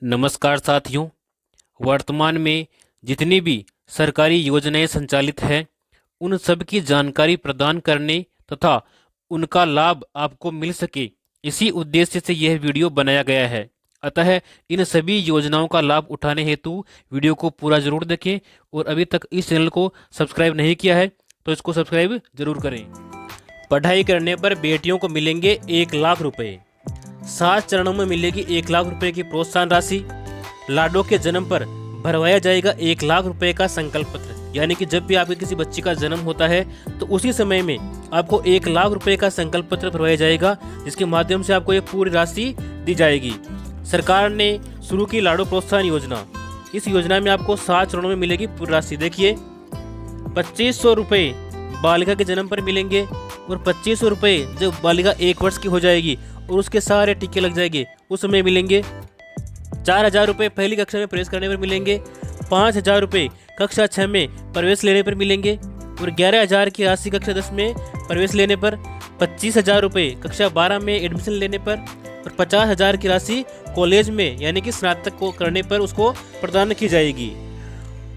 नमस्कार साथियों। वर्तमान में जितनी भी सरकारी योजनाएं संचालित हैं उन सब की जानकारी प्रदान करने तथा उनका लाभ आपको मिल सके, इसी उद्देश्य से यह वीडियो बनाया गया है। अतः इन सभी योजनाओं का लाभ उठाने हेतु वीडियो को पूरा जरूर देखें और अभी तक इस चैनल को सब्सक्राइब नहीं किया है तो इसको सब्सक्राइब जरूर करें। पढ़ाई करने पर बेटियों को मिलेंगे 1 लाख रुपए। 7 चरणों में मिलेगी 1 लाख रुपए की प्रोत्साहन राशि। लाडो के जन्म पर भरवाया जाएगा 1 लाख रुपए का संकल्प पत्र। यानी कि जब भी आपके किसी बच्ची का जन्म होता है तो उसी समय में आपको 1 लाख रुपए का संकल्प पत्र भरवाया जाएगा, जिसके माध्यम से आपको ये पूरी राशि दी जाएगी। सरकार ने शुरू की लाडो प्रोत्साहन योजना। इस योजना में आपको 7 चरणों में मिलेगी पूरी राशि। देखिए, 2500 रुपये बालिका के जन्म पर मिलेंगे और 2500 रुपये जब बालिका 1 वर्ष की हो जाएगी और उसके सारे टीके लग जाएंगे उस समय मिलेंगे। 4000 रुपये पहली कक्षा में प्रवेश करने पर मिलेंगे। 5000 रुपये कक्षा 6 में प्रवेश लेने पर मिलेंगे और 11000 की राशि कक्षा 10 में प्रवेश लेने पर। 25000 रुपये कक्षा 12 में एडमिशन लेने पर और 50000 की राशि कॉलेज में यानी कि स्नातक को करने पर उसको प्रदान की जाएगी।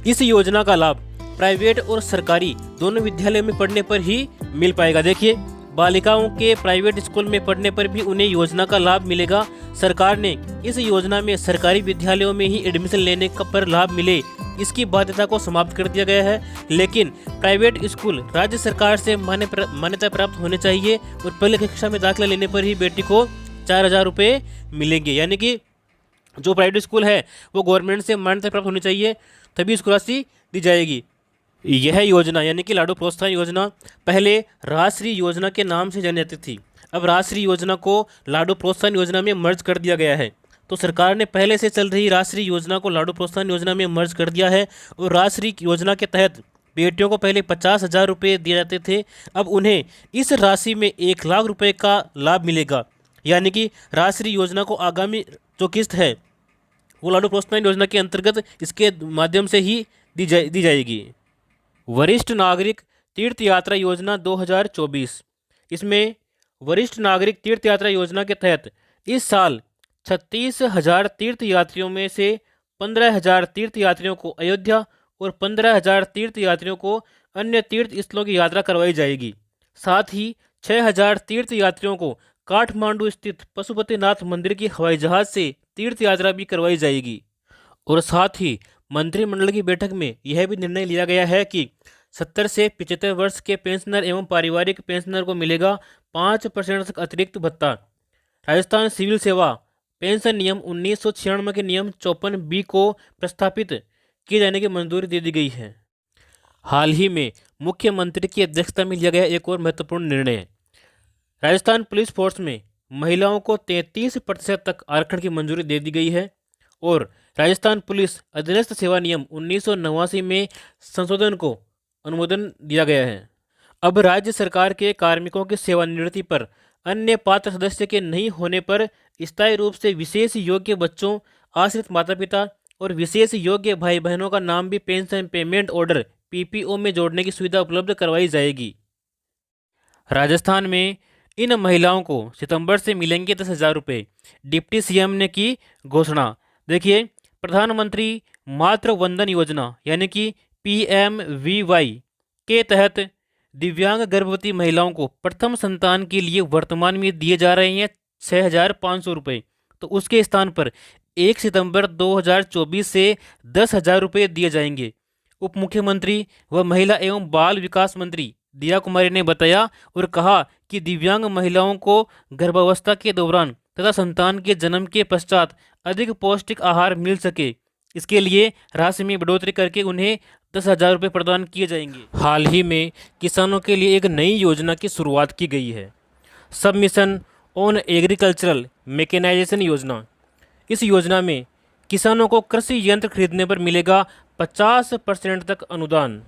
इस योजना का लाभ प्राइवेट और सरकारी दोनों विद्यालयों में पढ़ने पर ही मिल पाएगा। देखिए, बालिकाओं के प्राइवेट स्कूल में पढ़ने पर भी उन्हें योजना का लाभ मिलेगा। सरकार ने इस योजना में सरकारी विद्यालयों में ही एडमिशन लेने पर लाभ मिले इसकी बाध्यता को समाप्त कर दिया गया है, लेकिन प्राइवेट स्कूल राज्य सरकार से मान्यता प्राप्त होने चाहिए और पहली कक्षा में दाखिला लेने पर ही बेटी को 4000 रुपये मिलेंगे। यानी कि जो प्राइवेट स्कूल है वो गवर्नमेंट से मान्यता प्राप्त होनी चाहिए, तभी इसको राशि दी जाएगी। यह योजना यानी कि लाडो प्रोत्साहन योजना पहले राष्ट्रीय योजना के नाम से जानी जाती थी। अब राष्ट्रीय योजना को लाडो प्रोत्साहन योजना में मर्ज कर दिया गया है। तो सरकार ने पहले से चल रही राष्ट्रीय योजना को लाडो प्रोत्साहन योजना में मर्ज कर दिया है और राष्ट्रीय योजना के तहत बेटियों को पहले 50,000 रुपये दिए जाते थे, अब उन्हें इस राशि में 1 लाख रुपये का लाभ मिलेगा। यानी कि राष्ट्रीय योजना को आगामी जो किस्त है वो लाडो प्रोत्साहन योजना के अंतर्गत इसके माध्यम से ही दी जाएगी। वरिष्ठ नागरिक तीर्थ यात्रा योजना 2024। इसमें वरिष्ठ नागरिक तीर्थ यात्रा योजना के तहत इस साल 36,000 तीर्थ यात्रियों में से 15,000 तीर्थ यात्रियों को अयोध्या और 15,000 तीर्थ यात्रियों को अन्य तीर्थ स्थलों की यात्रा करवाई जाएगी। साथ ही 6,000 तीर्थ यात्रियों को काठमांडू स्थित पशुपतिनाथ मंदिर की हवाई जहाज से तीर्थ यात्रा भी करवाई जाएगी। और साथ ही मंत्रिमंडल की बैठक में यह भी निर्णय लिया गया है कि 70 से 75 वर्ष के पेंशनर एवं पारिवारिक पेंशनर को मिलेगा 5% तक अतिरिक्त भत्ता। राजस्थान सिविल सेवा पेंशन नियम 1996 के नियम 54B को प्रस्तापित किए जाने की मंजूरी दे दी गई है। हाल ही में मुख्यमंत्री की अध्यक्षता में लिया गया एक और महत्वपूर्ण निर्णय। राजस्थान पुलिस फोर्स में महिलाओं को 33% तक आरक्षण की मंजूरी दे दी गई है और राजस्थान पुलिस अधीनस्थ सेवा नियम 1989 में संशोधन को अनुमोदन दिया गया है। अब राज्य सरकार के कार्मिकों की सेवानिवृत्ति पर अन्य पात्र सदस्य के नहीं होने पर स्थायी रूप से विशेष योग्य बच्चों, आश्रित माता पिता और विशेष योग्य भाई बहनों का नाम भी पेंशन पेमेंट ऑर्डर PPO में जोड़ने की सुविधा उपलब्ध करवाई जाएगी। राजस्थान में इन महिलाओं को सितंबर से मिलेंगे 10,000 रुपये। डिप्टी CM ने की घोषणा। देखिए, प्रधानमंत्री मातृ वंदन योजना यानी कि PMVY के तहत दिव्यांग गर्भवती महिलाओं को प्रथम संतान के लिए वर्तमान में दिए जा रहे हैं 6,500 रुपये। तो उसके स्थान पर 1 सितंबर 2024 से 10,000 रुपये दिए जाएंगे। उप मुख्यमंत्री व महिला एवं बाल विकास मंत्री दिया कुमारी ने बताया और कहा कि दिव्यांग महिलाओं को गर्भावस्था के दौरान तथा संतान के जन्म के पश्चात अधिक पौष्टिक आहार मिल सके, इसके लिए राशि में बढ़ोतरी करके उन्हें 10,000 रुपये प्रदान किए जाएंगे। हाल ही में किसानों के लिए एक नई योजना की शुरुआत की गई है, सबमिशन ऑन एग्रीकल्चरल मैकेनाइजेशन योजना। इस योजना में किसानों को कृषि यंत्र खरीदने पर मिलेगा 50% तक अनुदान।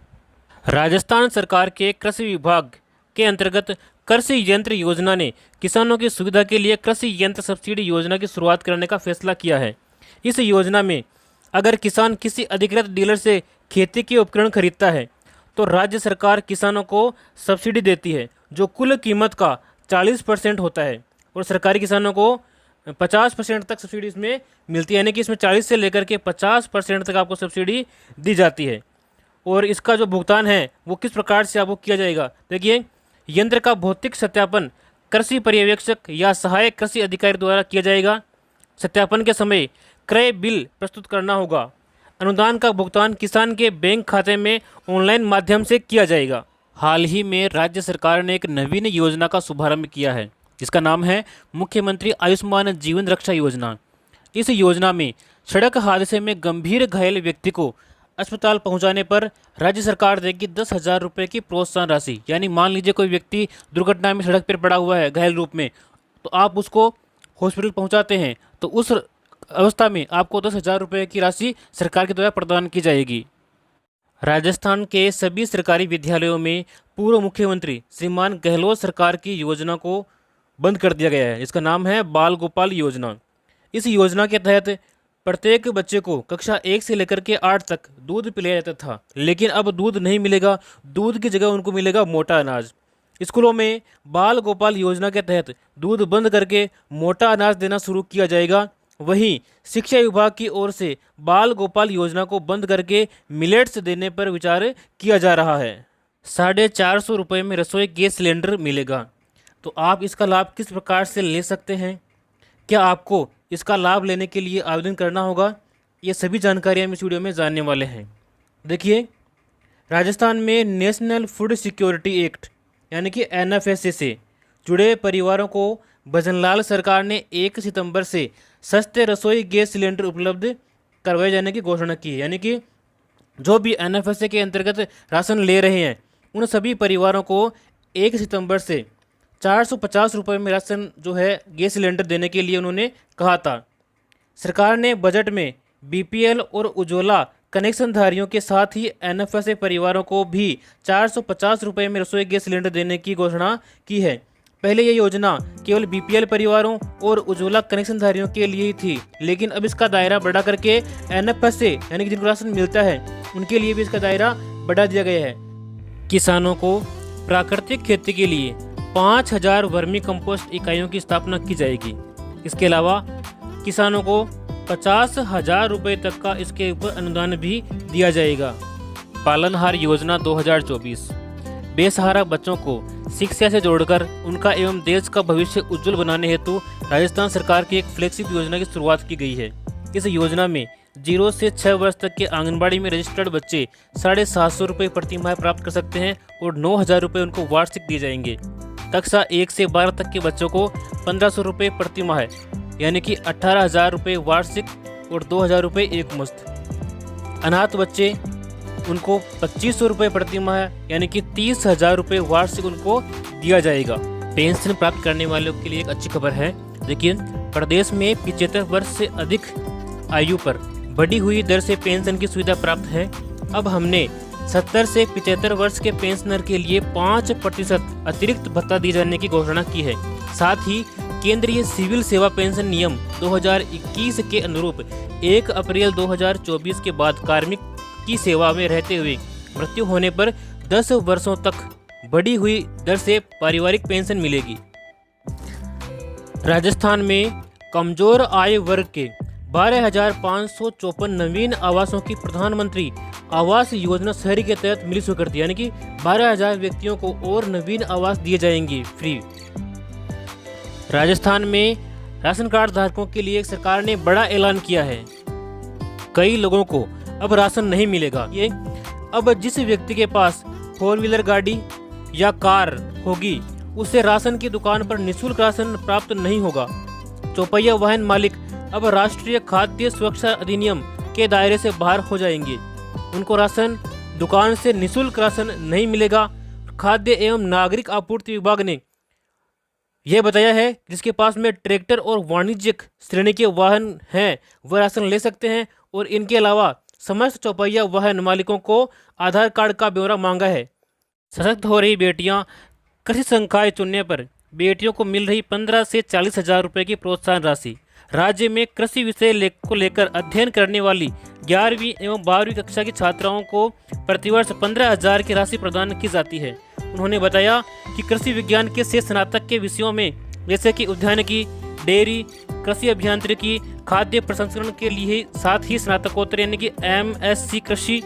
राजस्थान सरकार के कृषि विभाग के अंतर्गत कृषि यंत्र योजना ने किसानों की सुविधा के लिए कृषि यंत्र सब्सिडी योजना की शुरुआत करने का फैसला किया है। इस योजना में अगर किसान किसी अधिकृत डीलर से खेती के उपकरण खरीदता है तो राज्य सरकार किसानों को सब्सिडी देती है, जो कुल कीमत का 40% होता है और सरकारी किसानों को 50% तक सब्सिडी इसमें मिलती है, यानी कि इसमें 40 से लेकर के 50% तक आपको सब्सिडी दी जाती है। और इसका जो भुगतान है वो किस प्रकार से आपको किया जाएगा, देखिए, यंत्र का भौतिक सत्यापन कृषि पर्यवेक्षक या सहायक कृषि अधिकारी द्वारा किया जाएगा। सत्यापन के समय क्रय बिल प्रस्तुत करना होगा। अनुदान का भुगतान किसान के बैंक खाते में ऑनलाइन माध्यम से किया जाएगा। हाल ही में राज्य सरकार ने एक नवीन योजना का शुभारंभ किया है जिसका नाम है मुख्यमंत्री आयुष्मान जीवन रक्षा योजना। इस योजना में सड़क हादसे में गंभीर घायल व्यक्ति को अस्पताल पहुंचाने पर राज्य सरकार देगी 10,000 रुपये की प्रोत्साहन राशि। यानी मान लीजिए कोई व्यक्ति दुर्घटना में सड़क पर पड़ा हुआ है घायल रूप में, तो आप उसको हॉस्पिटल पहुंचाते हैं तो उस अवस्था में आपको 10,000 रुपये की राशि सरकार के द्वारा प्रदान की जाएगी। राजस्थान के सभी सरकारी विद्यालयों में पूर्व मुख्यमंत्री श्रीमान गहलोत सरकार की योजना को बंद कर दिया गया है। इसका नाम है बाल गोपाल योजना। इस योजना के तहत प्रत्येक बच्चे को कक्षा 1 से लेकर के 8 तक दूध पिलाया जाता था, लेकिन अब दूध नहीं मिलेगा, दूध की जगह उनको मिलेगा मोटा अनाज। स्कूलों में बाल गोपाल योजना के तहत दूध बंद करके मोटा अनाज देना शुरू किया जाएगा। वहीं शिक्षा विभाग की ओर से बाल गोपाल योजना को बंद करके मिलेट्स देने पर विचार किया जा रहा है। 450 रुपये में रसोई गैस सिलेंडर मिलेगा। तो आप इसका लाभ किस प्रकार से ले सकते हैं, क्या आपको इसका लाभ लेने के लिए आवेदन करना होगा, ये सभी जानकारियाँ हम इस वीडियो में जानने वाले हैं। देखिए, राजस्थान में नेशनल फूड सिक्योरिटी एक्ट यानी कि NFSA से जुड़े परिवारों को भजनलाल सरकार ने 1 सितंबर से सस्ते रसोई गैस सिलेंडर उपलब्ध करवाए जाने की घोषणा की है। यानी कि जो भी NFSA के अंतर्गत राशन ले रहे हैं उन सभी परिवारों को 1 सितंबर से 450 रुपये में राशन जो है गैस सिलेंडर देने के लिए उन्होंने कहा था। सरकार ने बजट में BPL और उज्ज्वला कनेक्शन धारियों के साथ ही NFSA परिवारों को भी 450 रुपये में रसोई गैस सिलेंडर देने की घोषणा की है। पहले ये योजना केवल BPL परिवारों और उज्ज्वला कनेक्शन धारियों के लिए ही थी, लेकिन अब इसका दायरा बढ़ा करके NFSA यानी कि जिनको राशन मिलता है उनके लिए भी इसका दायरा बढ़ा दिया गया है। किसानों को प्राकृतिक खेती के लिए 5,000 वर्मी कंपोस्ट इकाइयों की स्थापना की जाएगी। इसके अलावा किसानों को 50,000 रुपये तक का इसके ऊपर अनुदान भी दिया जाएगा। पालनहार योजना 2024 बेसहारा बच्चों को शिक्षा से जोड़कर उनका एवं देश का भविष्य उज्जवल बनाने हेतु राजस्थान सरकार की एक फ्लैगशिप योजना की शुरुआत की गई है। इस योजना में 0 से 6 वर्ष तक के आंगनबाड़ी में रजिस्टर्ड बच्चे 750 रुपये प्रति माह प्राप्त कर सकते हैं और 9,000 रुपये उनको वार्षिक दिए जाएंगे। कक्षा 1 से 12 तक के बच्चों को 1,500 रुपये प्रति माह यानी कि 18,000 रुपये वार्षिक और 2,000 रुपये एक मुश्त। अनाथ बच्चे उनको 2,500 रुपये प्रति माह यानी कि 30,000 रुपये वार्षिक उनको दिया जाएगा। पेंशन प्राप्त करने वालों के लिए एक अच्छी खबर है। देखिए, प्रदेश में 75 वर्ष से अधिक आयु पर बढ़ी हुई दर से पेंशन की सुविधा प्राप्त है। अब हमने 70 से 75 वर्ष के पेंशनर के लिए 5% अतिरिक्त भत्ता दिए जाने की घोषणा की है। साथ ही केंद्रीय सिविल सेवा पेंशन नियम 2021 के अनुरूप 1 अप्रैल 2024 के बाद कार्मिक की सेवा में रहते हुए मृत्यु होने पर 10 वर्षों तक बढ़ी हुई दर से पारिवारिक पेंशन मिलेगी। राजस्थान में कमजोर आय वर्ग के 12,554 नवीन आवासों की प्रधानमंत्री आवास योजना शहरी के तहत मिली स्वीकृति, यानी कि 12,000 व्यक्तियों को और नवीन आवास दिए जाएंगे फ्री। राजस्थान में राशन कार्ड धारकों के लिए सरकार ने बड़ा ऐलान किया है। कई लोगों को अब राशन नहीं मिलेगा। ये अब जिस व्यक्ति के पास 4 व्हीलर गाड़ी या कार होगी उसे राशन की दुकान पर निःशुल्क राशन प्राप्त नहीं होगा। चौपहिया वाहन मालिक अब राष्ट्रीय खाद्य सुरक्षा अधिनियम के दायरे से बाहर हो जाएंगे। उनको राशन दुकान से निःशुल्क राशन नहीं मिलेगा। खाद्य एवं नागरिक आपूर्ति विभाग ने यह बताया है जिसके पास में ट्रैक्टर और वाणिज्यिक श्रेणी के वाहन हैं वह राशन ले सकते हैं। और इनके अलावा समस्त चौपहिया वाहन मालिकों को आधार कार्ड का ब्यौरा मांगा है। सशक्त हो रही बेटियां कृषि संकाय चुनने पर बेटियों को मिल रही 15 से 40,000 रुपये की प्रोत्साहन राशि। राज्य में कृषि विषय को लेकर अध्ययन करने वाली 11वीं एवं 12वीं कक्षा की छात्राओं को प्रतिवर्ष 15,000 की राशि प्रदान की जाती है। उन्होंने बताया कि कृषि विज्ञान के से स्नातक के विषयों में जैसे कि उद्यानिकी, डेयरी, कृषि अभियांत्रिकी, खाद्य प्रसंस्करण के लिए साथ ही स्नातकोत्तर यानी कि MSc कृषि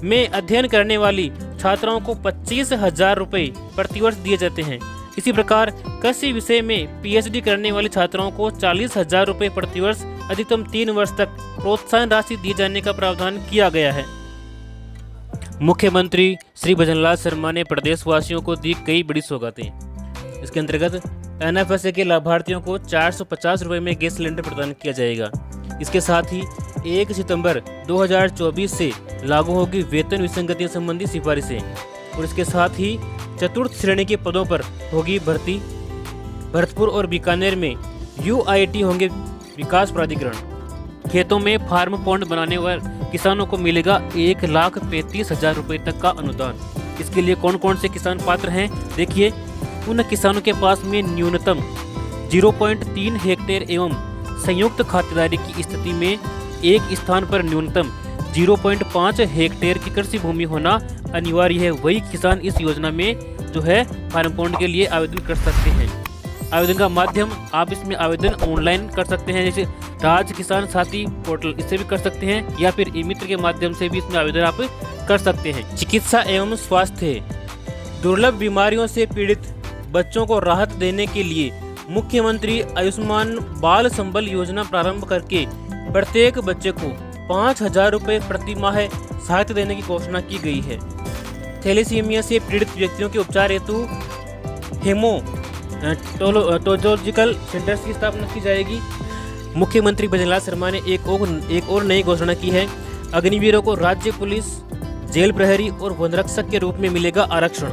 में अध्ययन करने वाली छात्राओं को 25,000 रुपये प्रतिवर्ष दिए जाते हैं। इसी प्रकार कृषि विषय में PhD करने वाली छात्राओं को 40,000 रुपये प्रतिवर्ष अधिकतम 3 वर्ष तक प्रोत्साहन राशि दिए जाने का प्रावधान किया गया है। मुख्यमंत्री श्री भजनलाल शर्मा ने प्रदेशवासियों को दी कई बड़ी सौगातें। इसके अंतर्गत NFSA के लाभार्थियों को 450 रुपये में गैस सिलेंडर प्रदान किया जाएगा। इसके साथ ही 1 सितंबर 2024 से लागू होगी वेतन विसंगतियों संबंधी सिफारिशें और इसके साथ ही चतुर्थ श्रेणी के पदों पर होगी भर्ती। भरतपुर और बीकानेर में UIT होंगे विकास प्राधिकरण। खेतों में फार्म पॉन्ड बनाने वाले किसानों को मिलेगा 1,35,000 रुपये तक का अनुदान। इसके लिए कौन कौन से किसान पात्र हैं, देखिए। उन किसानों के पास में न्यूनतम 0.3 हेक्टेयर एवं संयुक्त खातेदारी की स्थिति में एक स्थान पर न्यूनतम 0.5 हेक्टेयर की कृषि भूमि होना अनिवार्य है। वही किसान इस योजना में जो है फार्म पॉन्ड के लिए आवेदन कर सकते हैं। आवेदन का माध्यम आप इसमें आवेदन ऑनलाइन कर सकते हैं, जैसे राज्य किसान साथी पोर्टल, इससे भी कर सकते हैं, या फिर ई-मित्र के माध्यम से भी इसमें आवेदन आप कर सकते हैं। चिकित्सा एवं स्वास्थ्य, दुर्लभ बीमारियों से पीड़ित बच्चों को राहत देने के लिए मुख्यमंत्री आयुष्मान बाल संबल योजना प्रारंभ करके प्रत्येक बच्चे को 5,000 रुपये प्रति माह सहायता देने की घोषणा की गई है। थैलेसीमिया से पीड़ित व्यक्तियों के उपचार हेतु हेमोटोलॉजिकल सेंटर्स की स्थापना की जाएगी। मुख्यमंत्री भजनलाल शर्मा ने एक और नई घोषणा की है। अग्निवीरों को राज्य पुलिस, जेल प्रहरी और वनरक्षक के रूप में मिलेगा आरक्षण।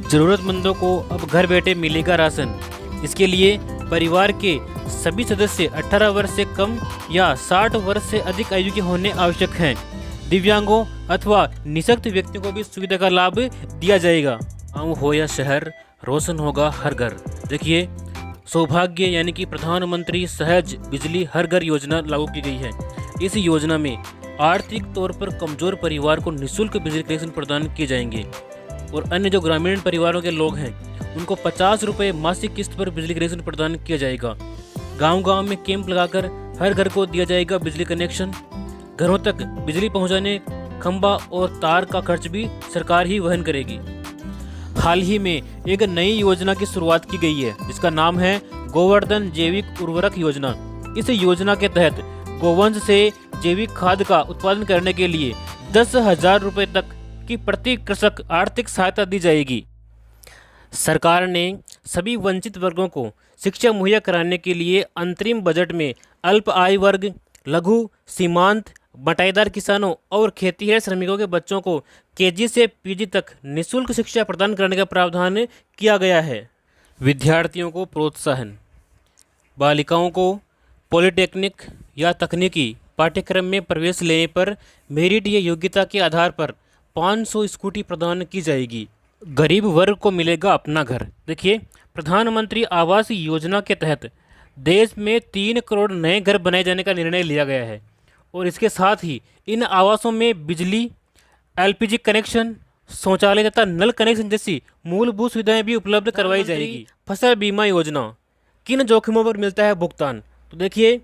जरूरतमंदों को अब घर बैठे मिलेगा राशन। इसके लिए परिवार के सभी सदस्य 18 वर्ष से कम या 60 वर्ष से अधिक आयु के होने आवश्यक हैं। दिव्यांगों अथवा निःशक्त व्यक्तियों को भी सुविधा का लाभ दिया जाएगा। गाँव हो या शहर, रोशन होगा हर घर। देखिए, सौभाग्य यानी कि प्रधानमंत्री सहज बिजली हर घर योजना लागू की गई है। इस योजना में आर्थिक तौर पर कमजोर परिवार को निःशुल्क बिजली कनेक्शन प्रदान किए जाएंगे और अन्य जो ग्रामीण परिवारों के लोग हैं उनको 50 रुपये मासिक किस्त पर बिजली कनेक्शन प्रदान किया जाएगा। गांव-गांव में कैंप लगाकर हर घर को दिया जाएगा बिजली कनेक्शन। घरों तक बिजली पहुंचाने खंबा और तार का खर्च भी सरकार ही वहन करेगी। हाल ही में एक नई योजना की शुरुआत की गई है जिसका नाम है गोवर्धन जैविक उर्वरक योजना। इस योजना के तहत गोवंश से जैविक खाद का उत्पादन करने के लिए 10,000 रुपये तक की प्रति कृषक आर्थिक सहायता दी जाएगी। सरकार ने सभी वंचित वर्गों को शिक्षा मुहैया कराने के लिए अंतरिम बजट में अल्प आय वर्ग, लघु, सीमांत, बटाईदार किसानों और खेतीहर श्रमिकों के बच्चों को KG से PG तक निःशुल्क शिक्षा प्रदान करने का प्रावधान किया गया है। विद्यार्थियों को प्रोत्साहन, बालिकाओं को पॉलिटेक्निक या तकनीकी पाठ्यक्रम में प्रवेश लेने पर मेरिट या योग्यता के आधार पर 500 स्कूटी प्रदान की जाएगी। गरीब वर्ग को मिलेगा अपना घर। देखिए, प्रधानमंत्री आवास योजना के तहत देश में 3 करोड़ नए घर बनाए जाने का निर्णय लिया गया है और इसके साथ ही इन आवासों में बिजली, LPG कनेक्शन, शौचालय तथा नल कनेक्शन जैसी मूलभूत सुविधाएं भी उपलब्ध करवाई जाएगी। फसल बीमा योजना, किन जोखिमों पर मिलता है भुगतान? तो देखिए,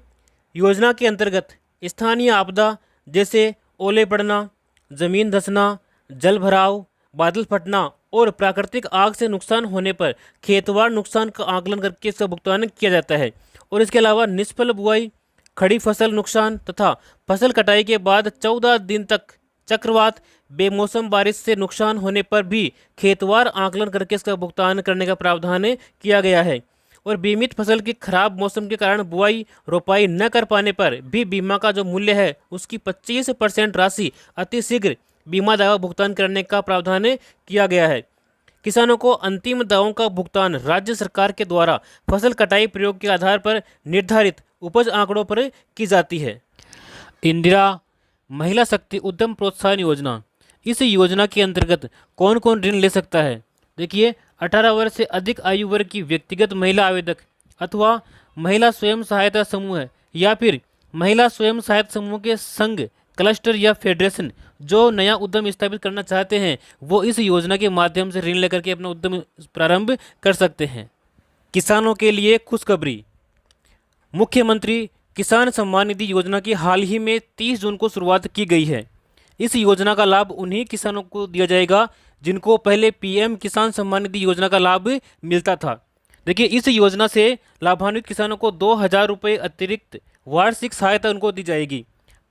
योजना के अंतर्गत स्थानीय आपदा जैसे ओले पड़ना, जमीन धंसना, जल भराव, बादल फटना और प्राकृतिक आग से नुकसान होने पर खेतवार नुकसान का आकलन करके इसका भुगतान किया जाता है। और इसके अलावा निष्फल बुआई, खड़ी फसल नुकसान तथा फसल कटाई के बाद 14 दिन तक चक्रवात, बेमौसम बारिश से नुकसान होने पर भी खेतवार आकलन करके इसका भुगतान करने का प्रावधान किया गया है। और बीमित फसल की खराब मौसम के कारण बुआई रोपाई न कर पाने पर भी बीमा का जो मूल्य है उसकी 25% राशि अतिशीघ्र बीमा दावा भुगतान करने का प्रावधान किया गया है। किसानों को अंतिम दावों का भुगतान राज्य सरकार के द्वारा फसल कटाई प्रयोग के आधार पर निर्धारित उपज आंकड़ों पर की जाती है। इंदिरा महिला शक्ति उद्यम प्रोत्साहन योजना, इस योजना के अंतर्गत कौन कौन ऋण ले सकता है? देखिए, 18 वर्ष से अधिक आयु वर्ग की व्यक्तिगत महिला आवेदक अथवा महिला स्वयं सहायता समूह या फिर महिला स्वयं सहायता समूह के संघ क्लस्टर या फेडरेशन जो नया उद्यम स्थापित करना चाहते हैं वो इस योजना के माध्यम से ऋण लेकर के अपना उद्यम प्रारंभ कर सकते हैं। किसानों के लिए खुशखबरी। मुख्यमंत्री किसान सम्मान निधि योजना की हाल ही में 30 जून को शुरुआत की गई है। इस योजना का लाभ उन्हीं किसानों को दिया जाएगा जिनको पहले पीएम किसान सम्मान निधि योजना का लाभ मिलता था। देखिए, इस योजना से लाभान्वित किसानों को 2,000 रुपये अतिरिक्त वार्षिक सहायता उनको दी जाएगी।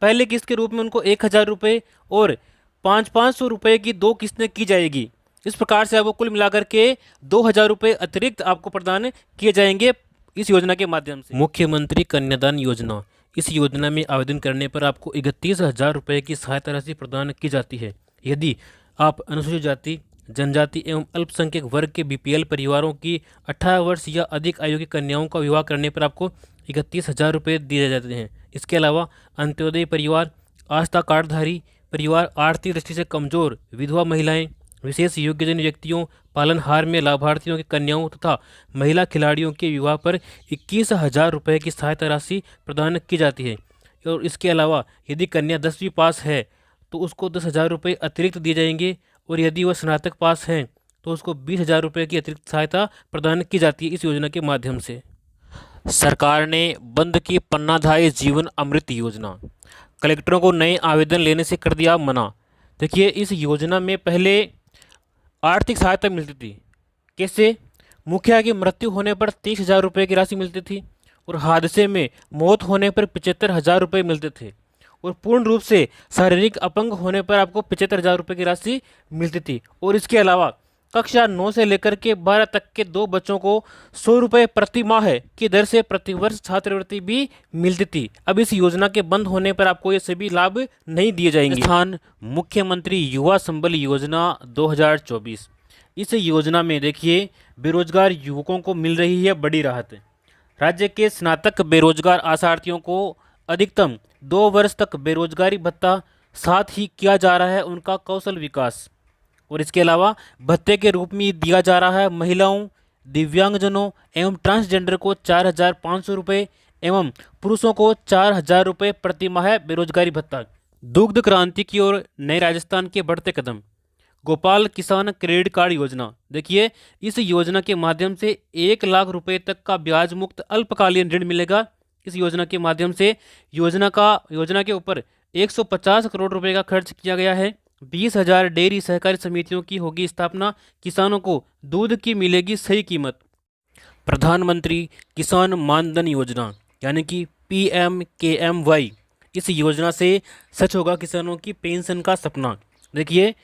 पहले किस्त के रूप में उनको 1,000 रुपये और 500 रुपये की 2 किस्तें की जाएगी। इस प्रकार से आपको कुल मिलाकर के 2,000 रुपये अतिरिक्त आपको प्रदान किए जाएंगे इस योजना के माध्यम से। मुख्यमंत्री कन्यादान योजना, इस योजना में आवेदन करने पर आपको 31,000 रुपये की सहायता राशि प्रदान की जाती है। यदि आप अनुसूचित जाति, जनजाति एवं अल्पसंख्यक वर्ग के बीपीएल परिवारों की 18 वर्ष या अधिक आयु की कन्याओं का विवाह करने पर आपको 31,000 रुपये दिए जाते हैं। इसके अलावा अंत्योदय परिवार, आस्था कार्डधारी परिवार, आर्थिक दृष्टि से कमजोर विधवा महिलाएं, विशेष योग्यजन व्यक्तियों, पालनहार में लाभार्थियों की कन्याओं तथा महिला खिलाड़ियों के विवाह पर 21,000 रुपये की सहायता राशि प्रदान की जाती है। और इसके अलावा यदि कन्या 10वीं पास है तो उसको 10,000 रुपये अतिरिक्त दिए जाएंगे और यदि वह स्नातक पास है तो उसको 20,000 रुपये की अतिरिक्त सहायता प्रदान की जाती है इस योजना के माध्यम से। सरकार ने बंद की पन्नाधाय जीवन अमृत योजना, कलेक्टरों को नए आवेदन लेने से कर दिया मना। देखिए, इस योजना में पहले आर्थिक सहायता मिलती थी। कैसे? मुखिया की मृत्यु होने पर 30,000 रुपये की राशि मिलती थी और हादसे में मौत होने पर 75,000 रुपये मिलते थे और पूर्ण रूप से शारीरिक अपंग होने पर आपको 75,000 रुपये की राशि मिलती थी। और इसके अलावा कक्षा 9 से लेकर के 12 तक के 2 बच्चों को 100 रुपये प्रति माह की दर से प्रतिवर्ष छात्रवृत्ति भी मिलती थी। अब इस योजना के बंद होने पर आपको ये सभी लाभ नहीं दिए जाएंगे। स्थान मुख्यमंत्री युवा संबल योजना 2024, इस योजना में देखिए बेरोजगार युवकों को मिल रही है बड़ी राहत। राज्य के स्नातक बेरोजगार आशार्थियों को अधिकतम 2 वर्ष तक बेरोजगारी भत्ता, साथ ही किया जा रहा है उनका कौशल विकास। और इसके अलावा भत्ते के रूप में दिया जा रहा है महिलाओं, दिव्यांगजनों एवं ट्रांसजेंडर को 4,500 रुपये एवं पुरुषों को 4,000 रुपये प्रति माह बेरोजगारी भत्ता। दुग्ध क्रांति की ओर नए राजस्थान के बढ़ते कदम। गोपाल किसान क्रेडिट कार्ड योजना, देखिए इस योजना के माध्यम से 1 लाख रुपए तक का ब्याज मुक्त अल्पकालीन ऋण मिलेगा। इस योजना के माध्यम से योजना के ऊपर 150 करोड़ रुपए का खर्च किया गया है। 20,000 डेयरी सहकारी समितियों की होगी स्थापना। किसानों को दूध की मिलेगी सही कीमत। प्रधानमंत्री किसान मानधन योजना यानी कि PMKMY, इस योजना से सच होगा किसानों की पेंशन का सपना। देखिए,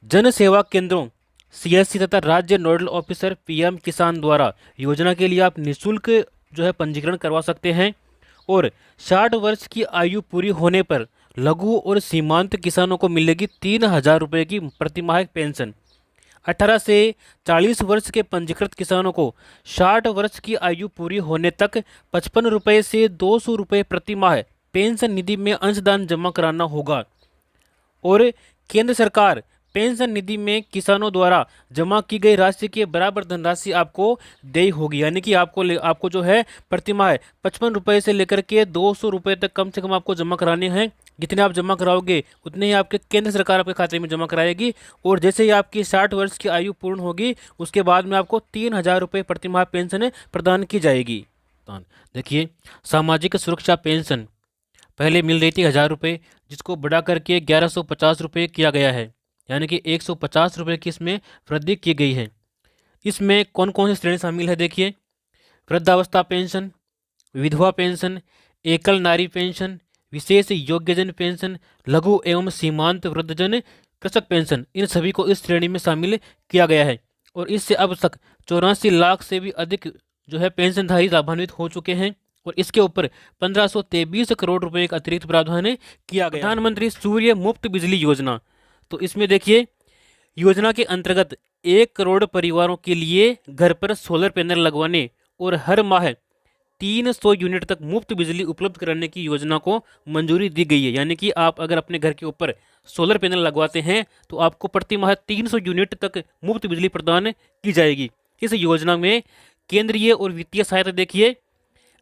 जन सेवा केंद्रों, CSC तथा राज्य नोडल ऑफिसर PM किसान द्वारा योजना के लिए आप निःशुल्क पंजीकरण करवा सकते हैं। और 60 वर्ष की आयु पूरी होने पर लघु और सीमांत किसानों को मिलेगी 3,000 रुपये की प्रतिमाह पेंशन। 18 से 40 वर्ष के पंजीकृत किसानों को 60 वर्ष की आयु पूरी होने तक 55 रुपये से 200 रुपये प्रति माह पेंशन निधि में अंशदान जमा कराना होगा। और केंद्र सरकार पेंशन निधि में किसानों द्वारा जमा की गई राशि के बराबर धनराशि आपको देय होगी। यानी कि आपको प्रति माह 55 रुपये से लेकर के 200 रुपये तक कम से कम आपको जमा कराने हैं। जितने आप जमा कराओगे उतने ही आपके केंद्र सरकार आपके खाते में जमा कराएगी। और जैसे ही आपकी 60 वर्ष की आयु पूर्ण होगी उसके बाद में आपको 3,000 रुपये प्रति माह पेंशन प्रदान की जाएगी। देखिए, सामाजिक सुरक्षा पेंशन पहले मिल रही थी 1,000 रुपये, जिसको बढ़ा करके 1,150 रुपये किया गया है। यानी कि 150 रुपये की इसमें वृद्धि की गई है। इसमें कौन कौन सी श्रेणी शामिल है? देखिए, वृद्धावस्था पेंशन, विधवा पेंशन, एकल नारी पेंशन, विशेष योग्यजन पेंशन, लघु एवं सीमांत वृद्धजन कृषक पेंशन, इन सभी को इस श्रेणी में शामिल किया गया है। और इससे अब तक 84 लाख से भी अधिक पेंशनधारी लाभान्वित हो चुके हैं। और इसके ऊपर 1523 करोड़ रुपए का अतिरिक्त प्रावधान किया गया। प्रधानमंत्री सूर्य मुफ्त बिजली योजना, तो इसमें देखिए योजना के अंतर्गत 1 करोड़ परिवारों के लिए घर पर सोलर पैनल लगवाने और हर माह 300 यूनिट तक मुफ्त बिजली उपलब्ध कराने की योजना को मंजूरी दी गई है। यानी कि आप अगर अपने घर के ऊपर सोलर पैनल लगवाते हैं तो आपको प्रति माह 300 यूनिट तक मुफ्त बिजली प्रदान की जाएगी। इस योजना में केंद्रीय और वित्तीय सहायता देखिए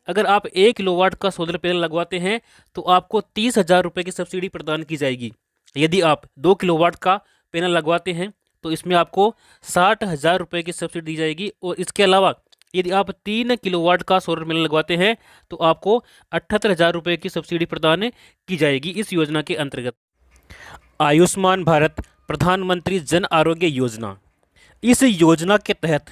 अगर आप 1 किलोवाट का सोलर पैनल लगवाते हैं तो आपको 30,000 रुपये की सब्सिडी प्रदान की जाएगी। यदि आप 2 किलोवाट का पैनल लगवाते हैं तो इसमें आपको 60,000 रुपये की सब्सिडी दी जाएगी। और इसके अलावा यदि आप 3 किलोवाट का सोलर पैनल लगवाते हैं तो आपको 78,000 रुपये की सब्सिडी प्रदान की जाएगी इस योजना के अंतर्गत। आयुष्मान भारत प्रधानमंत्री जन आरोग्य योजना, इस योजना के तहत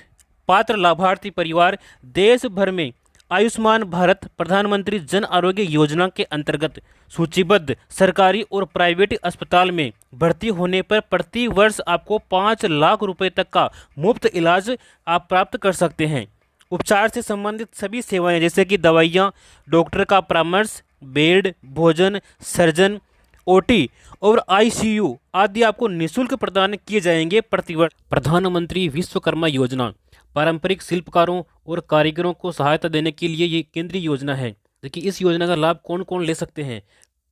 पात्र लाभार्थी परिवार देश भर में आयुष्मान भारत प्रधानमंत्री जन आरोग्य योजना के अंतर्गत सूचीबद्ध सरकारी और प्राइवेट अस्पताल में भर्ती होने पर प्रति वर्ष आपको 5 लाख रुपए तक का मुफ्त इलाज आप प्राप्त कर सकते हैं। उपचार से संबंधित सभी सेवाएं जैसे कि दवाइयाँ, डॉक्टर का परामर्श, बेड, भोजन, सर्जन, ओटी और आईसीयू आदि आपको निःशुल्क प्रदान किए जाएंगे प्रतिवर्ष। प्रधानमंत्री विश्वकर्मा योजना पारंपरिक शिल्पकारों और कारीगरों को सहायता देने के लिए ये केंद्रीय योजना है। देखिए इस योजना का लाभ कौन कौन ले सकते हैं।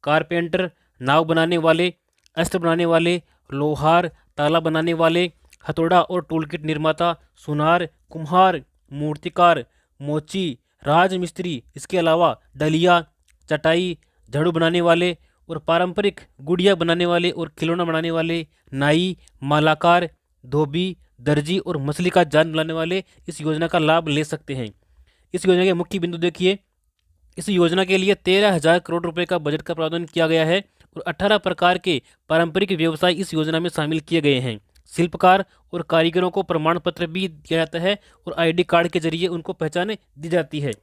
कारपेंटर, नाव बनाने वाले, अस्त्र बनाने वाले, लोहार, ताला बनाने वाले, हथौड़ा और टूलकिट निर्माता, सुनार, कुम्हार, मूर्तिकार, मोची, राजमिस्त्री, इसके अलावा डलिया, चटाई, झाड़ू बनाने वाले और पारंपरिक गुड़िया बनाने वाले और खिलौना बनाने वाले, नाई, मालाकार, धोबी, दर्जी और मछली का जाल बनाने वाले इस योजना का लाभ ले सकते हैं। इस योजना के मुख्य बिंदु देखिए, इस योजना के लिए 13,000 करोड़ रुपए का बजट का प्रावधान किया गया है और 18 प्रकार के पारंपरिक व्यवसाय इस योजना में शामिल किए गए हैं। शिल्पकार और कारीगरों को प्रमाण पत्र भी दिया जाता है और आईडी कार्ड के जरिए उनको पहचान दी जाती है।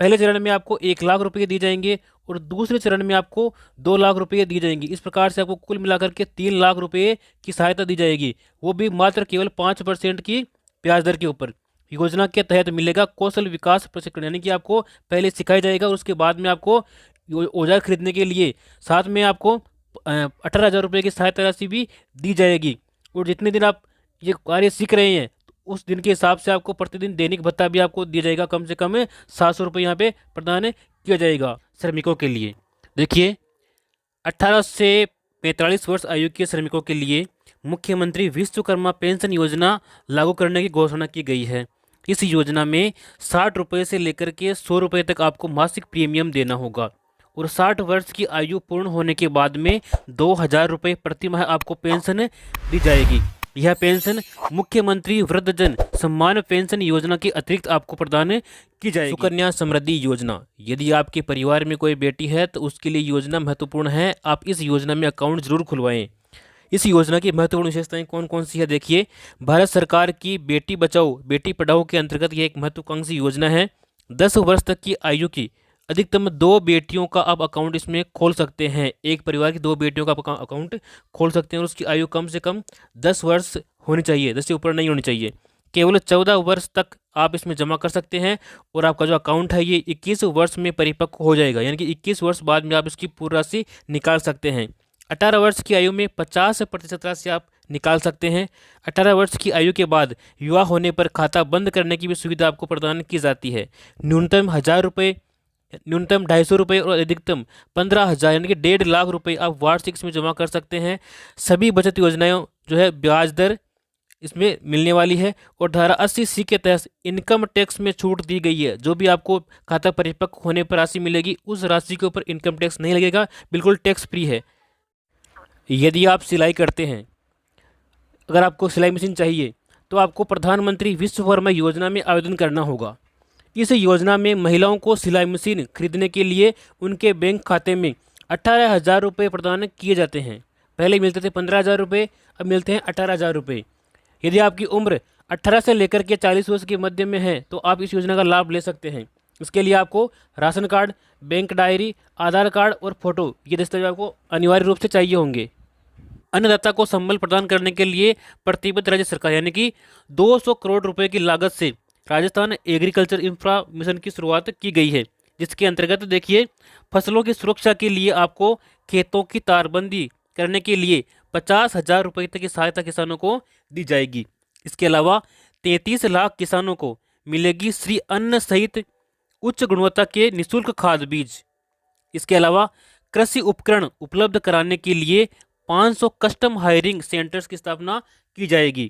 पहले चरण में आपको 1 लाख रुपये दिए जाएंगे और दूसरे चरण में आपको 2 लाख रुपये दिए जाएंगे। इस प्रकार से आपको कुल मिलाकर के 3 लाख रुपये की सहायता दी जाएगी, वो भी मात्र केवल 5% की ब्याज दर के ऊपर। योजना के तहत मिलेगा कौशल विकास प्रशिक्षण, यानी कि आपको पहले सिखाया जाएगा और उसके बाद में आपको औजार खरीदने के लिए साथ में आपको 18,000 रुपये की सहायता राशि भी दी जाएगी। और जितने दिन आप ये कार्य सीख रहे हैं उस दिन के हिसाब से आपको प्रतिदिन दैनिक भत्ता भी आपको दिया जाएगा, कम से कम 700 रुपये यहाँ पे प्रदान किया जाएगा श्रमिकों के लिए। देखिए 18 से 45 वर्ष आयु के श्रमिकों के लिए मुख्यमंत्री विश्वकर्मा पेंशन योजना लागू करने की घोषणा की गई है। इस योजना में 60 रुपये से लेकर के 100 रुपये तक आपको मासिक प्रीमियम देना होगा और 60 वर्ष की आयु पूर्ण होने के बाद में 2,000 रुपये प्रति माह आपको पेंशन दी जाएगी। यह पेंशन मुख्यमंत्री वृद्धजन सम्मान पेंशन योजना के अतिरिक्त आपको प्रदान की जाएगी। सुकन्या समृद्धि योजना, यदि आपके परिवार में कोई बेटी है तो उसके लिए योजना महत्वपूर्ण है। आप इस योजना में अकाउंट जरूर खुलवाएं। इस योजना की महत्वपूर्ण विशेषताएं कौन कौन सी है देखिए। भारत सरकार की बेटी बचाओ बेटी पढ़ाओ के अंतर्गत यह एक महत्वाकांक्षी योजना है। 10 वर्ष तक की आयु की अधिकतम 2 बेटियों का आप अकाउंट इसमें खोल सकते हैं। एक परिवार की 2 बेटियों का आप अकाउंट खोल सकते हैं और उसकी आयु कम से कम 10 वर्ष होनी चाहिए, 10 से ऊपर नहीं होनी चाहिए। केवल 14 वर्ष तक आप इसमें जमा कर सकते हैं और आपका जो अकाउंट है ये 21 वर्ष में परिपक्व हो जाएगा, यानी कि 21 वर्ष बाद में आप इसकी पूरी राशि निकाल सकते हैं। 18 वर्ष की आयु में 50% राशि आप निकाल सकते हैं। 18 वर्ष की आयु के बाद युवा होने पर खाता बंद करने की भी सुविधा आपको प्रदान की जाती है। न्यूनतम 1,000 रुपये, न्यूनतम 250 रुपये और अधिकतम 15,000 यानी कि 1.5 लाख रुपये आप वार्षिक इसमें जमा कर सकते हैं। सभी बचत योजनाएं जो है ब्याज दर इसमें मिलने वाली है और धारा 80C के तहत इनकम टैक्स में छूट दी गई है। जो भी आपको खाता परिपक्व होने पर राशि मिलेगी उस राशि के ऊपर इनकम टैक्स नहीं लगेगा, बिल्कुल टैक्स फ्री है। यदि आप सिलाई करते हैं, अगर आपको सिलाई मशीन चाहिए तो आपको प्रधानमंत्री विश्वकर्मा योजना में आवेदन करना होगा। इस योजना में महिलाओं को सिलाई मशीन खरीदने के लिए उनके बैंक खाते में 18,000 रुपये प्रदान किए जाते हैं। पहले मिलते थे 15,000 रुपये, अब मिलते हैं 18,000 रुपये। यदि आपकी उम्र 18 से लेकर के 40 वर्ष के मध्य में है तो आप इस योजना का लाभ ले सकते हैं। इसके लिए आपको राशन कार्ड, बैंक डायरी, आधार कार्ड और फोटो ये दस्तावेज आपको अनिवार्य रूप से चाहिए होंगे। अन्नदाता को संबल प्रदान करने के लिए प्रतिबद्ध राज्य सरकार यानी कि 200 करोड़ रुपए की लागत से राजस्थान एग्रीकल्चर इंफ्रा मिशन की शुरुआत की गई है, जिसके अंतर्गत देखिए फसलों की सुरक्षा के लिए आपको खेतों की तारबंदी करने के लिए 50,000 रुपये तक की सहायता किसानों को दी जाएगी। इसके अलावा 33 लाख किसानों को मिलेगी श्री अन्न सहित उच्च गुणवत्ता के निःशुल्क खाद बीज। इसके अलावा कृषि उपकरण उपलब्ध कराने के लिए 500 कस्टम हायरिंग सेंटर्स की स्थापना की जाएगी।